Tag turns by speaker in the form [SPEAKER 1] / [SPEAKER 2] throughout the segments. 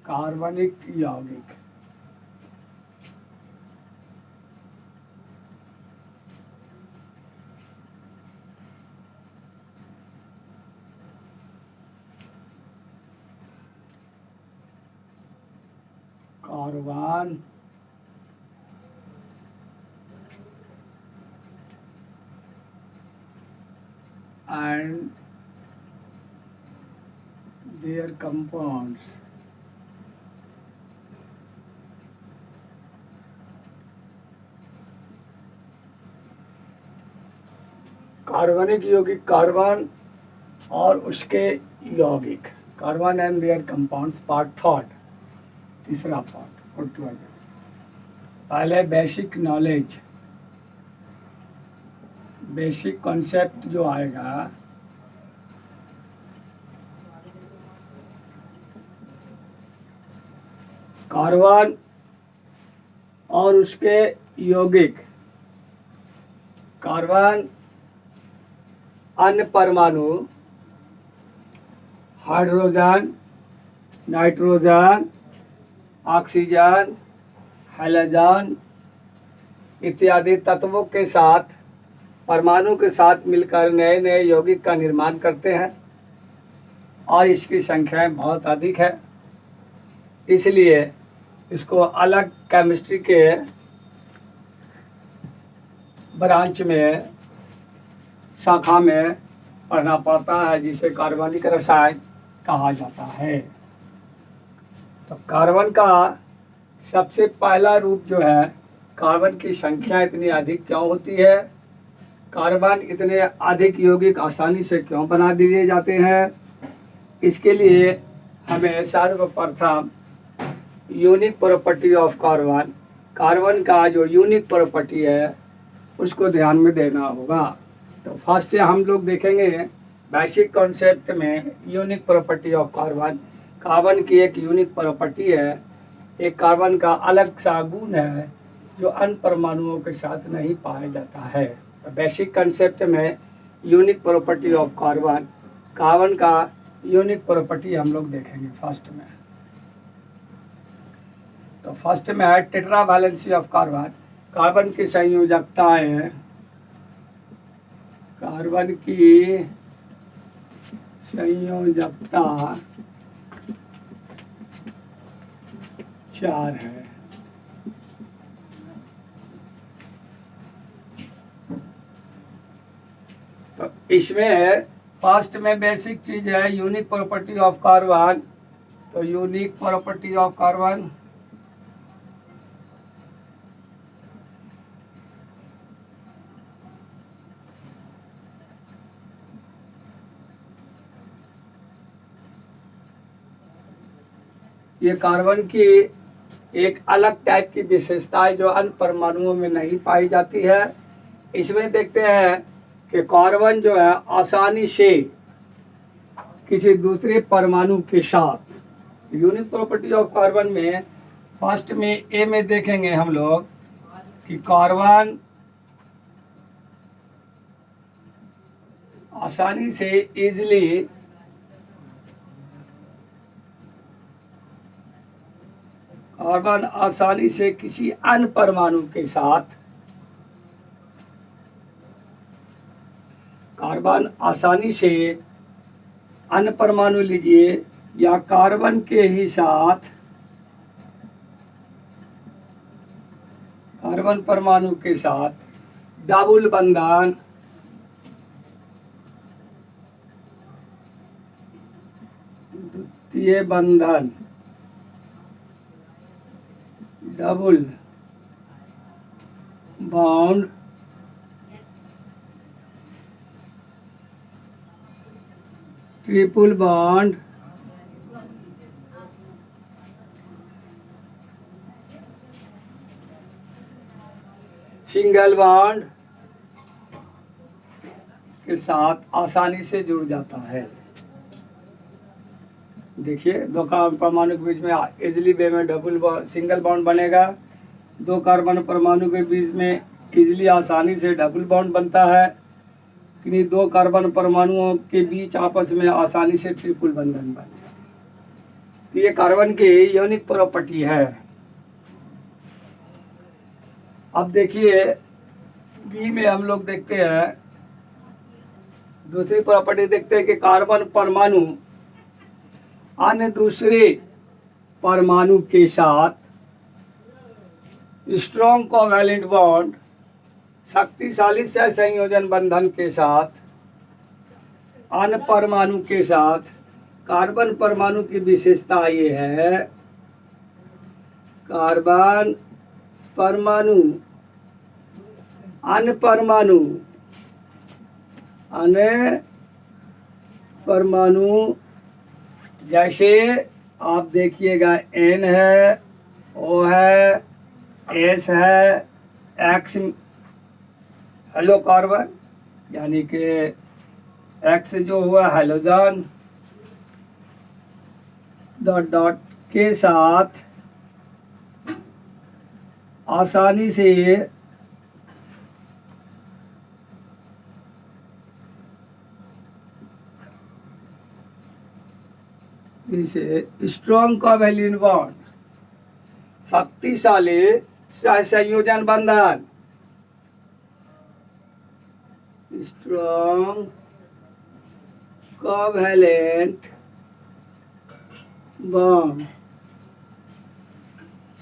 [SPEAKER 1] कार्बनिक यौगिक। Carbon and their compounds। कार्बनिक यौगिक, कार्बन और उसके यौगिक, carbon and there compounds, part third, तीसरा पार्ट। पहले बेसिक नॉलेज, बेसिक कॉन्सेप्ट जो आएगा, कार्बन और उसके यौगिक। कार्बन अन्य परमाणु, हाइड्रोजन, नाइट्रोजन, ऑक्सीजन, हैलोजन इत्यादि तत्वों के साथ, परमाणु के साथ मिलकर नए नए यौगिक का निर्माण करते हैं और इसकी संख्याएं बहुत अधिक है। इसलिए इसको अलग केमिस्ट्री के ब्रांच में, शाखा में पढ़ना पड़ता है, जिसे कार्बनिक रसायन कहा जाता है। तो कार्बन का सबसे पहला रूप जो है, कार्बन की संख्या इतनी अधिक क्यों होती है, कार्बन इतने अधिक यौगिक आसानी से क्यों बना दिए जाते हैं, इसके लिए हमें सर्वप्रथम unique property of carbon, carbon का जो यूनिक प्रॉपर्टी है उसको ध्यान में देना होगा। तो फर्स्ट हम लोग देखेंगे बेसिक कॉन्सेप्ट में unique property of carbon. Carbon की एक यूनिक प्रॉपर्टी है, एक कार्बन का अलग सा गुण है जो अन्य परमाणुओं के साथ नहीं पाया जाता है। तो बेसिक कॉन्सेप्ट में unique property of carbon, carbon का यूनिक प्रॉपर्टी हम लोग देखेंगे फर्स्ट में। तो फर्स्ट में है tetra valency of carbon. Carbon की संयोजकताएं, कार्बन की संयोजकता 4 है। तो इसमें फर्स्ट में बेसिक चीज है यूनिक प्रॉपर्टी ऑफ कार्बन। तो यूनिक प्रॉपर्टी ऑफ कार्बन, ये कार्बन की एक अलग टाइप की विशेषता है जो अन्य परमाणुओं में नहीं पाई जाती है। इसमें देखते हैं कि कार्बन जो है आसानी से किसी दूसरे परमाणु के साथ, यूनिक प्रॉपर्टी ऑफ कार्बन में फर्स्ट में ए में देखेंगे हम लोग कि कार्बन आसानी से इजीली कार्बन आसानी से किसी अन्य परमाणु के साथ, कार्बन आसानी से अन्य परमाणु लीजिए या कार्बन के ही साथ, कार्बन परमाणु के साथ डबल बंधन, द्वितीय बंधन, double bond, triple bond, single bond के साथ आसानी से जुड़ जाता है। देखिए, दो परमाणु के बीच में इजिली वे में सिंगल बॉन्ड बनेगा। दो कार्बन परमाणु के बीच में इजिली आसानी से डबल बॉन्ड बनता है। किन्हीं दो कार्बन परमाणुओं के बीच आपस में आसानी से ट्रिपल बंधन बनता है। ये कार्बन की यूनिक प्रॉपर्टी है। अब देखिए बी में हम लोग देखते हैं, दूसरी प्रॉपर्टी देखते हैं कि कार्बन परमाणु अन्य दूसरे परमाणु के साथ स्ट्रॉन्ग कोवैलेंट बॉन्ड, शक्तिशाली सहसंयोजन बंधन के साथ अन्य परमाणु के साथ, कार्बन परमाणु की विशेषता ये है, कार्बन परमाणु अन्य परमाणु जैसे आप देखिएगा N है, O है, S है, X हेलो कार्बन यानी कि X जो हुआ हेलोजन डॉट डॉट के साथ आसानी से इसे स्ट्रॉन्ग कोवैलेंट बॉन्ड, शक्तिशाली सहसंयोजन बंधन, स्ट्रॉन्ग कोवैलेंट बॉन्ड,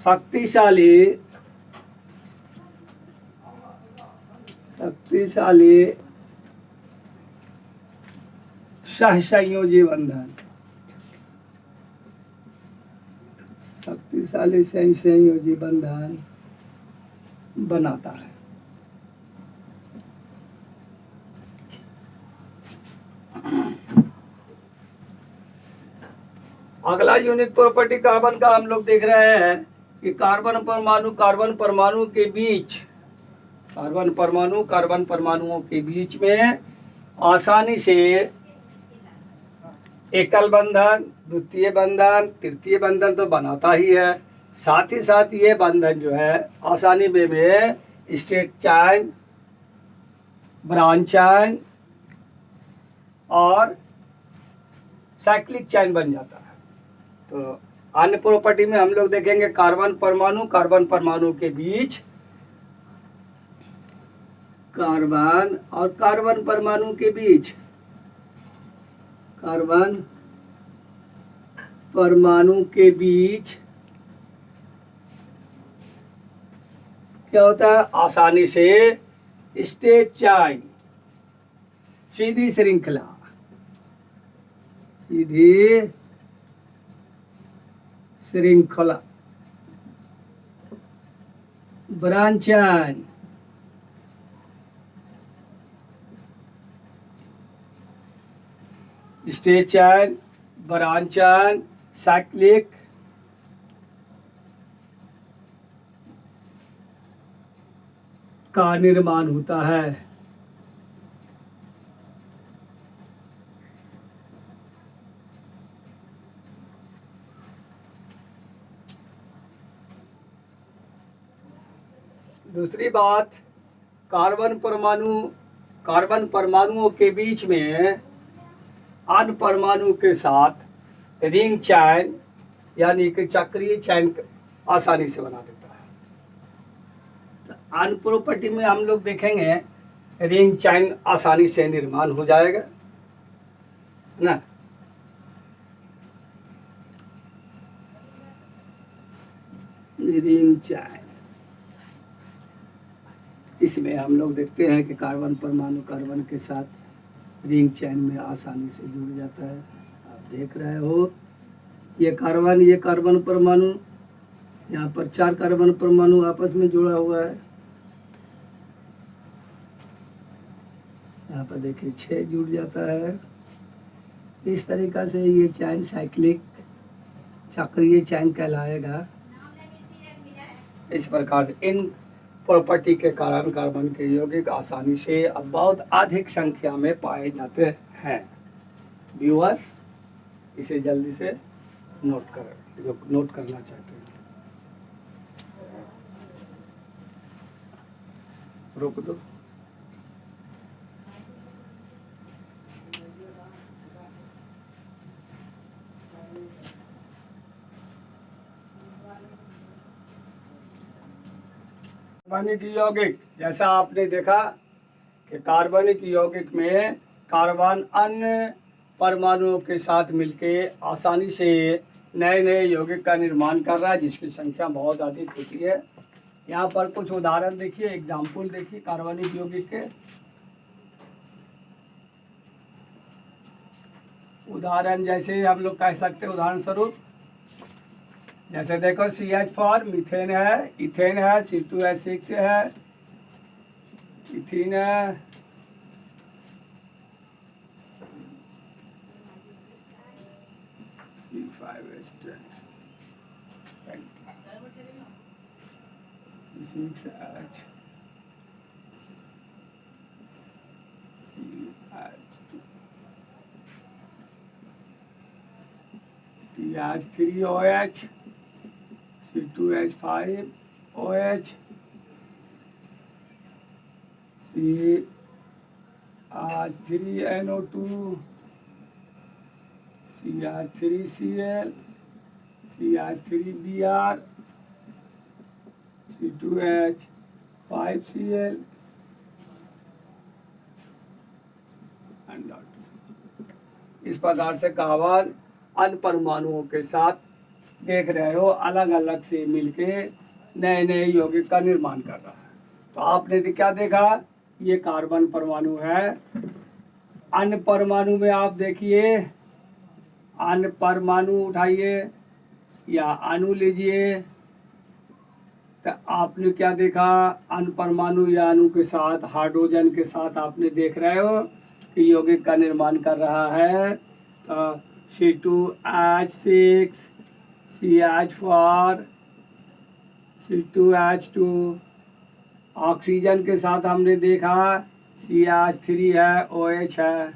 [SPEAKER 1] शक्तिशाली सहसंयोजी बंधन, शक्तिशाली सहसंयोजी बंधन बनाता है। अगला यूनिक प्रॉपर्टी कार्बन का हम लोग देख रहे हैं कि कार्बन परमाणुओं के बीच में आसानी से एकल बंधन, द्वितीय बंधन, तृतीय बंधन तो बनाता ही है, साथ ही साथ ये बंधन जो है आसानी में स्ट्रेट चैन, ब्रांच चैन और साइक्लिक चैन बन जाता है। तो अन्य प्रॉपर्टी में हम लोग देखेंगे कार्बन परमाणु के बीच, कार्बन और कार्बन परमाणु के बीच, कार्बन परमाणु के बीच क्या होता है, आसानी से स्ट्रेट चैन, सीधी श्रृंखला, ब्रांच चैन, स्ट्रेट चैन, ब्रांच चैन, साइक्लिक का निर्माण होता है। दूसरी बात, कार्बन परमाणुओं के बीच में अन्य परमाणु के साथ रिंग चैन यानी कि चक्रीय चैन आसानी से बना देता है। तो अन्य प्रॉपर्टी में हम लोग देखेंगे रिंग चैन आसानी से निर्माण हो जाएगा ना। रिंग चैन, इसमें हम लोग देखते हैं कि कार्बन परमाणु कार्बन के साथ रिंग चैन में आसानी से जुड़ जाता है। आप देख रहे हो ये कार्बन परमाणु, यहाँ पर 4 कार्बन परमाणु आपस में जुड़ा हुआ है। यहाँ पर देखिए 6 जुड़ जाता है। इस तरीका से ये चैन साइक्लिक चक्रीय चैन कहलाएगा। इस प्रकार से इन प्रॉपर्टी के कारण कार्बन के यौगिक आसानी से अब बहुत अधिक संख्या में पाए जाते हैं। व्यूअर्स इसे जल्दी से नोट करें जो नोट करना चाहते हैं। रोक दो। कार्बनिक यौगिक, जैसा आपने देखा कि कार्बनिक यौगिक में कार्बन अन्य परमाणुओं के साथ मिलके आसानी से नए नए यौगिक का निर्माण कर रहा है, जिसकी संख्या बहुत अधिक होती है। यहाँ पर कुछ उदाहरण देखिए, एग्जाम्पल देखिए कार्बनिक यौगिक के। उदाहरण जैसे हम लोग कह सकते हैं, उदाहरण स्वरूप जैसे देखो CH4 मीथेन है, इथेन है, C2H6 है, इथीन है, C5H10, C6H, CH3OH, C2H5OH, CH3NO2, CH3Cl, CH3Br, C2H5Cl and इस प्रकार से कार्बन अन्य परमाणुओं के साथ देख रहे हो अलग अलग से मिलके नए नए यौगिक का निर्माण कर रहा है। तो आपने क्या देखा, ये कार्बन परमाणु है। अन्य परमाणु में आप देखिए, अन्य परमाणु उठाइए या अणु लीजिए, तो आपने क्या देखा, अन्य परमाणु या अणु के साथ हाइड्रोजन के साथ आपने देख रहे हो कि यौगिक का निर्माण कर रहा है। तो C2H6, CH4, C2H2, ऑक्सीजन के साथ हमने देखा CH3 है, OH है,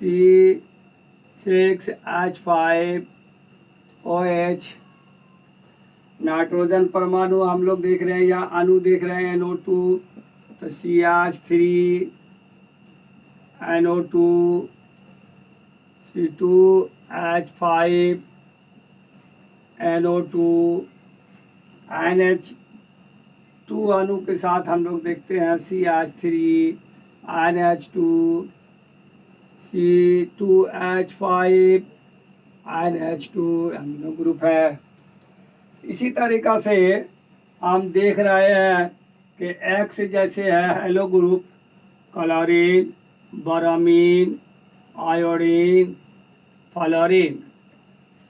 [SPEAKER 1] C6H5OH। नाइट्रोजन परमाणु हम लोग देख रहे हैं या अणु देख रहे हैं NO2, तो CH3NO2, C2H5NO2, NH2 अणु के साथ हम लोग देखते हैं CH3NH2, C2H5NH2 अमीनो ग्रुप है। इसी तरीक़ा से हम देख रहे हैं कि X जैसे है hello group, chlorine, bromine, iodine, fluorine.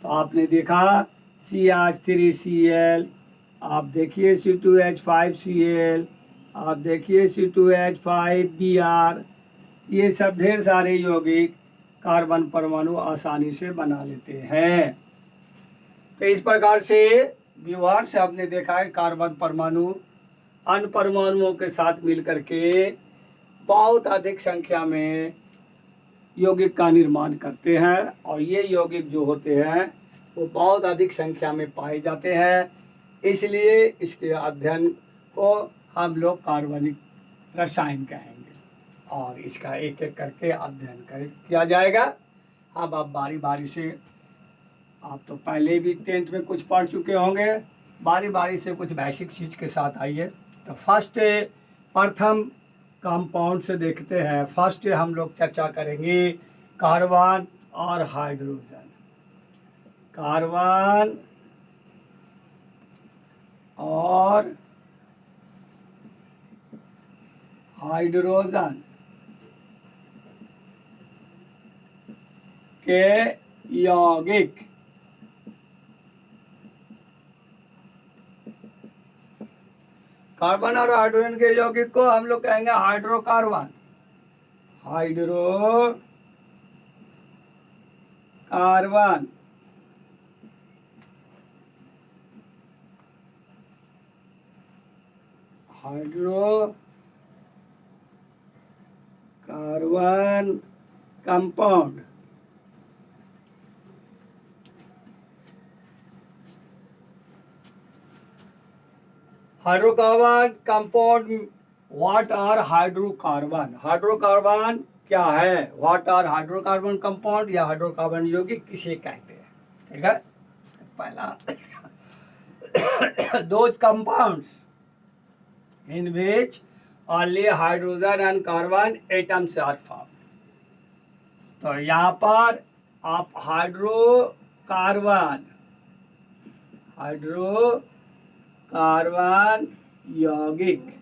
[SPEAKER 1] तो आपने देखा CH3Cl, आप देखिए C2H5Cl, आप देखिए C2H5Br, ये सब ढेर सारे यौगिक कार्बन परमाणु आसानी से बना लेते हैं। तो इस प्रकार से व्यवहार से आपने देखा है कार्बन परमाणु अन्य परमाणुओं के साथ मिलकर के बहुत अधिक संख्या में यौगिक का निर्माण करते हैं, और ये यौगिक जो होते हैं वो बहुत अधिक संख्या में पाए जाते हैं। इसलिए इसके अध्ययन को हम लोग कार्बनिक रसायन कहेंगे, और इसका एक एक करके अध्ययन किया जाएगा। अब आप बारी बारी से, आप तो पहले भी 10th में कुछ पढ़ चुके होंगे, बारी बारी से कुछ बेसिक चीज़ के साथ आइए। तो फर्स्ट प्रथम कंपाउंड से देखते हैं। फर्स्ट हम लोग चर्चा करेंगे कार्बन और हाइड्रोजन। कार्बन और हाइड्रोजन के यौगिक। कार्बन और हाइड्रोजन के यौगिक को हम लोग कहेंगे hydrocarbon. Hydrocarbon hydrocarbon compound. Hydrocarbon compound. What are hydrocarbon? Hydrocarbon क्या है? व्हाट आर हाइड्रोकार्बन कंपाउंड या हाइड्रोकार्बन यौगिक किसे कहते हैं? ठीक है, पहला those compounds in which only hydrogen and carbon atoms are found. तो यहाँ पर आप हाइड्रोकार्बन यौगिक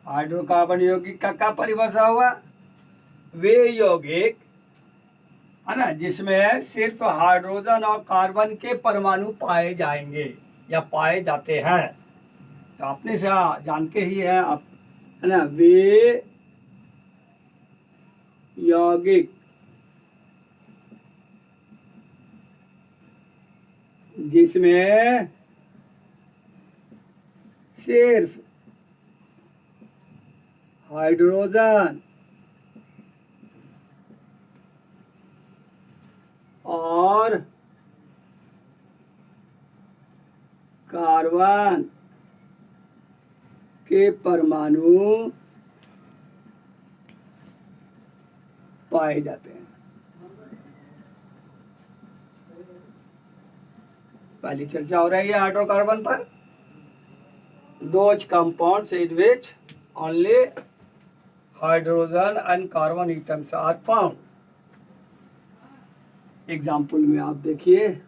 [SPEAKER 1] हाइड्रोकार्बन यौगिक का क्या परिभाषा हुआ? वे यौगिक है ना जिसमें सिर्फ हाइड्रोजन और कार्बन के परमाणु पाए जाएंगे या पाए जाते हैं। तो अपने से जानते ही है आप, है ना, वे यौगिक जिसमें सिर्फ हाइड्रोजन और कार्बन के परमाणु पाए जाते हैं। पहली चर्चा हो रही है हाइड्रोकार्बन पर। Those compounds in which only hydrogen and carbon atoms are found. Example में आप देखिए,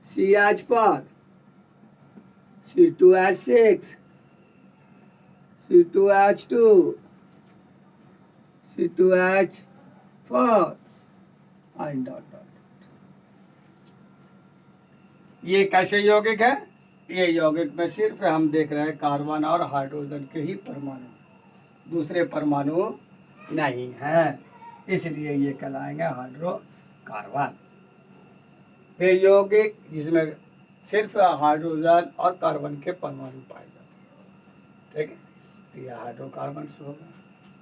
[SPEAKER 1] CH पर C2H6, C2H2, C2H4 and dot dot. ये कैसे यौगिक है? ये यौगिक में सिर्फ हम देख रहे हैं कार्बन और हाइड्रोजन के ही परमाणु, दूसरे परमाणु नहीं हैं, इसलिए ये कहलाएंगे हाइड्रोकार्बन। वे यौगिक जिसमें सिर्फ हाइड्रोजन और कार्बन के परमाणु पाए जाते हैं। ठीक है, तो ये हाइड्रोकार्बन होगा।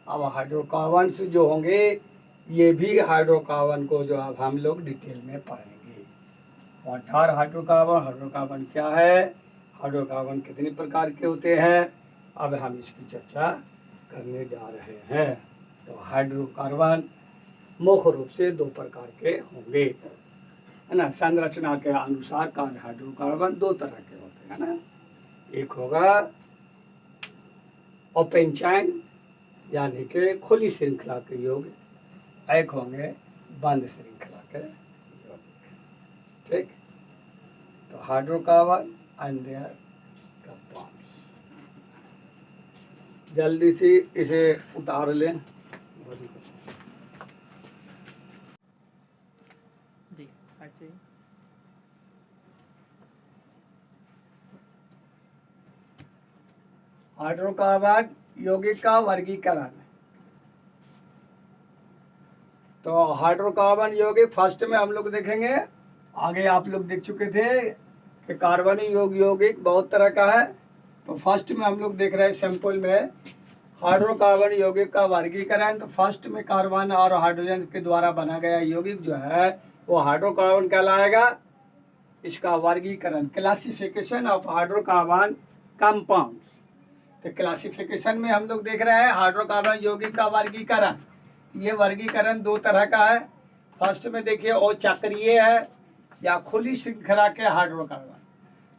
[SPEAKER 1] अब हाइड्रोकार्बन जो होंगे ये भी हाइड्रोकार्बन को जो अब हम लोग डिटेल में पढ़ेंगे। What are hydrocarbon? हाइड्रोकार्बन क्या है? हाइड्रोकार्बन कितने प्रकार के होते हैं? अब हम इसकी चर्चा करने जा रहे हैं। तो हाइड्रोकार्बन मुख्य रूप से दो प्रकार के होंगे, है ना। संरचना के अनुसार हाइड्रोकार्बन दो तरह के होते हैं ना। एक होगा ओपन चैन यानी कि खुली श्रृंखला के यौगिक, एक होंगे बंद श्रृंखला के यौगिक। ठीक, तो हाइड्रोकार्बन एंड देयर कंपाउंड्स। जल्दी से इसे उतार लें। हाइड्रोकार्बन यौगिक का वर्गीकरण। तो हाइड्रोकार्बन यौगिक फर्स्ट में हम लोग देखेंगे, आगे आप लोग देख चुके थे कि कार्बनिक यौगिक बहुत तरह का है। तो फर्स्ट में हम लोग देख रहे हैं सैंपल में हाइड्रोकार्बन यौगिक का वर्गीकरण। तो फर्स्ट में कार्बन और हाइड्रोजन के द्वारा बना गया यौगिक जो है वो हाइड्रोकार्बन कहलाएगा। इसका वर्गीकरण, क्लासिफिकेशन ऑफ हाइड्रोकार्बन कंपाउंड्स। तो क्लासिफिकेशन में हम लोग देख रहे हैं हाइड्रोकार्बन यौगिक का वर्गीकरण। ये वर्गीकरण दो तरह का है। फर्स्ट में देखिए वो चक्रीय है या खुली श्रृंखला के हाइड्रोकार्बन,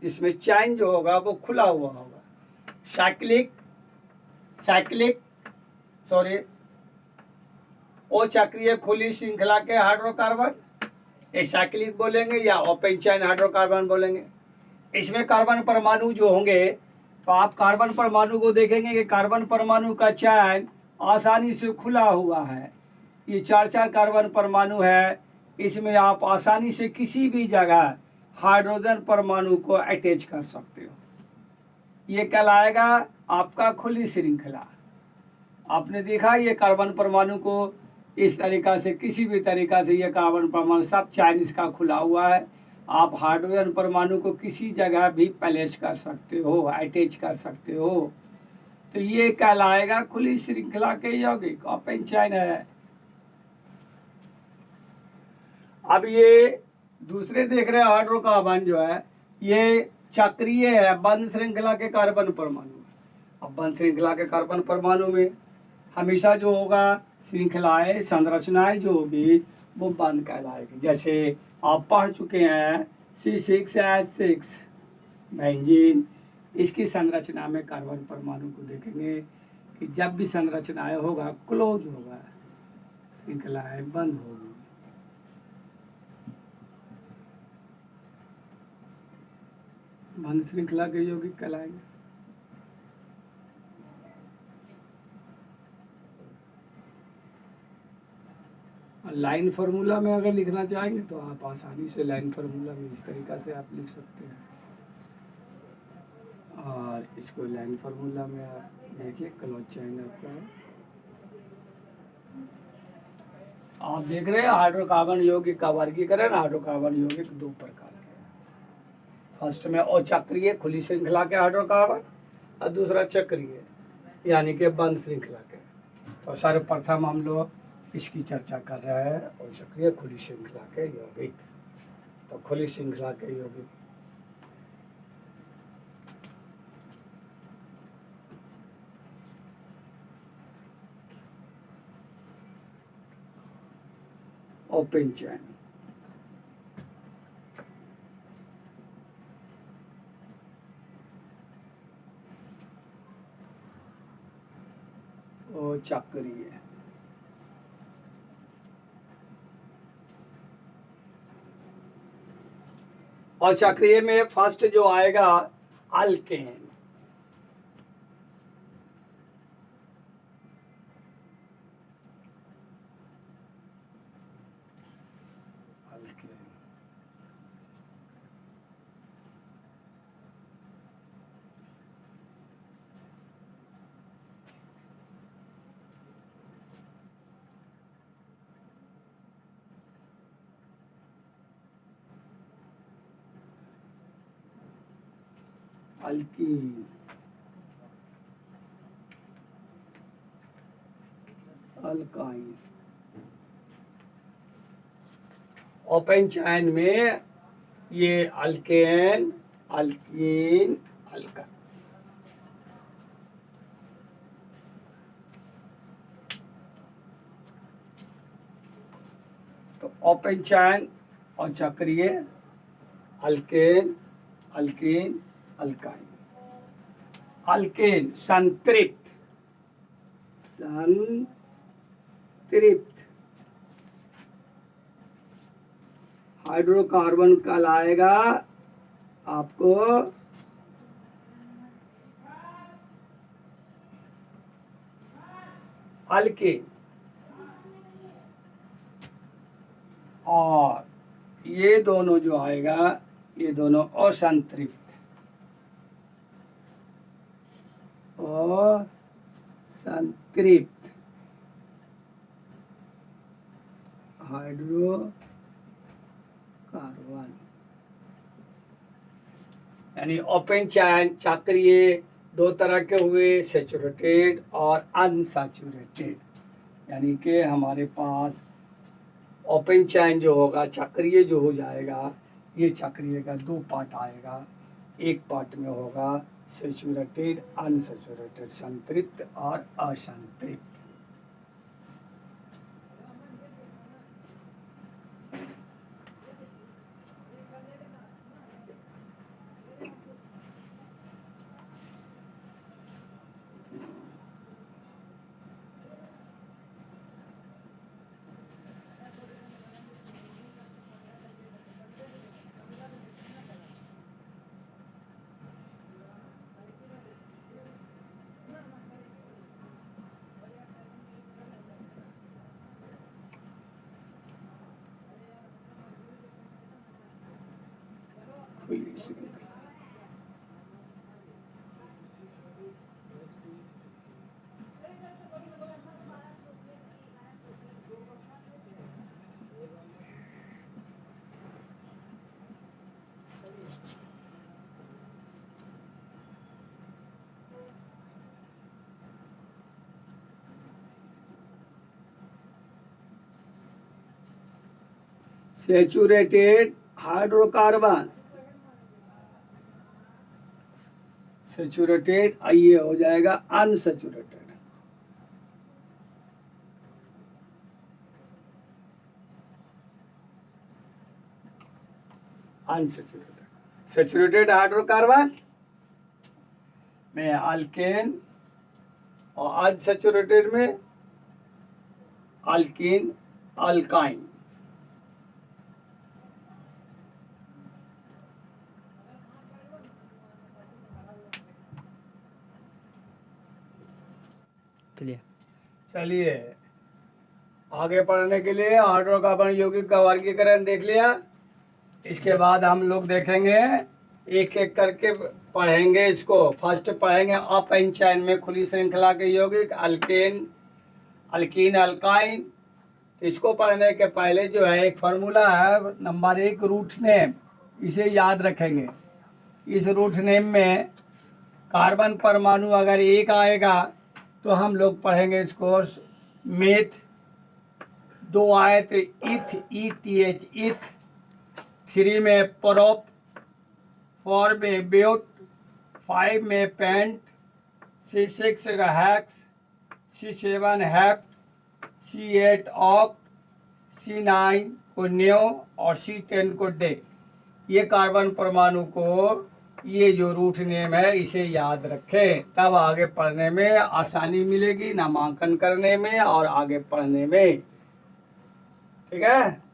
[SPEAKER 1] जिसमें चैन जो होगा वो खुला हुआ होगा। ओ चक्रीय खुली श्रृंखला के हाइड्रोकार्बन ये साइक्लिक बोलेंगे या ओपन चैन हाइड्रोकार्बन बोलेंगे। इसमें कार्बन परमाणु जो होंगे, तो आप कार्बन परमाणु को देखेंगे कि कार्बन परमाणु का चैन आसानी से खुला हुआ है। ये 4 कार्बन परमाणु है, इसमें आप आसानी से किसी भी जगह हाइड्रोजन परमाणु को अटैच कर सकते हो। ये कहलाएगा आपका खुली श्रृंखला। आपने देखा ये कार्बन परमाणु को इस तरीका से, किसी भी तरीका से ये कार्बन परमाणु सब चैन इसका खुला हुआ है। आप हाइड्रोजन परमाणु को किसी जगह भी प्लेस कर सकते हो, अटैच कर सकते हो। तो ये कहलाएगा खुली श्रृंखला के यौगिक, ओपन चैन है। अब ये दूसरे देख रहे हैं हाइड्रोकार्बन जो है ये चक्रीय है, बंद श्रृंखला के कार्बन परमाणु। अब बंद श्रृंखला के कार्बन परमाणु में हमेशा जो होगा श्रृंखलाएं, संरचनाएं जो होगी वो बंद कहलाएगी। जैसे आप पढ़ चुके हैं C6H6 बेंजीन, इसकी संरचना में कार्बन परमाणु को देखेंगे कि जब भी संरचनाएं होगा क्लोज होगा, श्रृंखलाएं बंद होगी। बंद श्रृंखला के यौगिक कहलाएंगे। लाइन फार्मूला में अगर लिखना चाहेंगे तो आप आसानी से लाइन फार्मूला में इस तरीक़ा से आप लिख सकते हैं। और इसको लाइन फार्मूला में आप देखिए, क्लोज चेन आपका है। आप देख रहे हैं हाइड्रोकार्बन यौगिक का वर्गीकरण। हाइड्रोकार्बन यौगिक दो प्रकार के हैं। फर्स्ट में अचक्रीय खुली श्रृंखला के हाइड्रोकार्बन और दूसरा चक्रीय यानी कि बंद श्रृंखला के। तो सर्वप्रथम हम लोग इसकी चर्चा कर रहे हैं अचक्रीय खुली श्रृंखला के यौगिक। तो खुली श्रृंखला के यौगिक ओपन चैन, और चक्रीय। और चक्रीय में फर्स्ट जो आएगा अल्केन। Alkyne, alkyne. ओपन चैन में ये अल्केन, अल्कीन, अल्काइन। तो ओपन चैन और चक्रीय अल्केन, अल्कीन, अल्काइन। अल्केन संतृप्त, संतृप्त हाइड्रोकार्बन कहलाएगा आपको अल्केन। और ये दोनों जो आएगा ये दोनों असंतृप्त और संतृप्त हाइड्रोकार्बन, यानी ओपन चैन चक्रीय दो तरह के हुए, सैचुरेटेड और अनसैचुरेटेड। यानी कि हमारे पास ओपन चैन जो होगा, चक्रीय जो हो जाएगा, ये चक्रीय का दो पार्ट आएगा। एक पार्ट में होगा सैचुरेटेड, अनसैचुरेटेड, संतृप्त और असंतृप्त। सैचुरेटेड हाइड्रोकार्बन, सैचुरेटेड ये हो जाएगा अनसैचुरेटेड। अनसेचुरेटेड। सेचुरेटेड हाइड्रोकार्बन में अल्केन और अनसेचुरेटेड में अल्कीन अल्काइन। चलिए आगे पढ़ने के लिए हाइड्रोकार्बन यौगिक का वर्गीकरण देख लिया। इसके बाद हम लोग देखेंगे एक एक करके पढ़ेंगे इसको। फर्स्ट पढ़ेंगे अप इन चैन में खुली श्रृंखला के यौगिक अल्केन अल्कीन अल्काइन। इसको पढ़ने के पहले जो है एक फार्मूला है, नंबर 1 रूट नेम, इसे याद रखेंगे। इस रूट नेम में कार्बन परमाणु अगर एक आएगा तो हम लोग पढ़ेंगे इसको मेथ, 2 आए तो इथ ETH इथ, 3 में प्रोप, 4 में ब्यूट, 5 में paint, C6 hacks, C7 हैप, C8 oct, C9 को न्यो और C10 को डे। ये कार्बन परमाणु को ये जो रूट नेम है इसे याद रखें, तब आगे पढ़ने में आसानी मिलेगी, नामांकन करने में और आगे पढ़ने में। ठीक है।